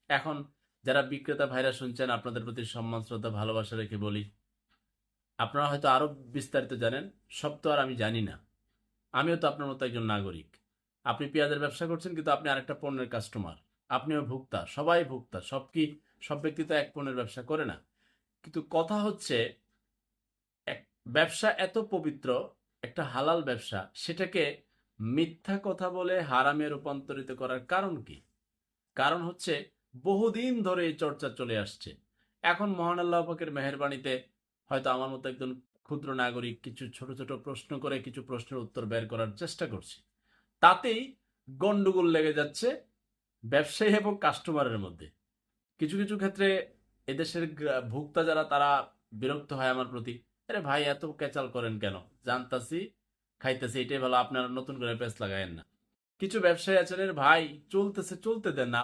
এখন যারা বিক্রেতা ভাইরা শুনছেন, আপনাদের প্রতি সম্মান শ্রদ্ধা ভালোবাসা রেখে বলি, আপনারা হয়তো আরো বিস্তারিত জানেন, সব তো আর আমি জানি না। আমিও তো আপনার মতো একজন নাগরিক। আপনি পেঁয়াজের ব্যবসা করছেন, কিন্তু আপনি আরেকটা পণ্যের কাস্টমার। আপনিও ভোক্তা, সবাই ভোক্তা। সব ব্যক্তি তো এক পণ্যের ব্যবসা করে না। কিন্তু কথা হচ্ছে, এক ব্যবসা এত পবিত্র, একটা হালাল ব্যবসা, সেটাকে মিথ্যা কথা বলে হারামে রূপান্তরিত করার কারণ কি? কারণ হচ্ছে, বহুদিন ধরে এই চর্চা চলে আসছে। এখন মহান আল্লাহ পাকের মেহেরবাণীতে হয়তো আমার মতো একজন ক্ষুদ্র নাগরিক কিছু ছোট ছোট প্রশ্ন করে কিছু প্রশ্নের উত্তর বের করার চেষ্টা করছি। তাতেই গন্ডগোল লেগে যাচ্ছে ব্যবসায়ী এবং কাস্টমারের মধ্যে। কিছু কিছু ক্ষেত্রে এদেশের ভোক্তা যারা, তারা বিরক্ত হয় আমার প্রতি। আরে ভাই, এত ক্যাচাল করেন কেন? জানতাছি, খাইতেছি, এটাই ভালো, আপনারা নতুন করে পেঁচ লাগায়েন না। কিছু ব্যবসায়ী আছেন, এর ভাই চলতেছে, চলতে দেন না।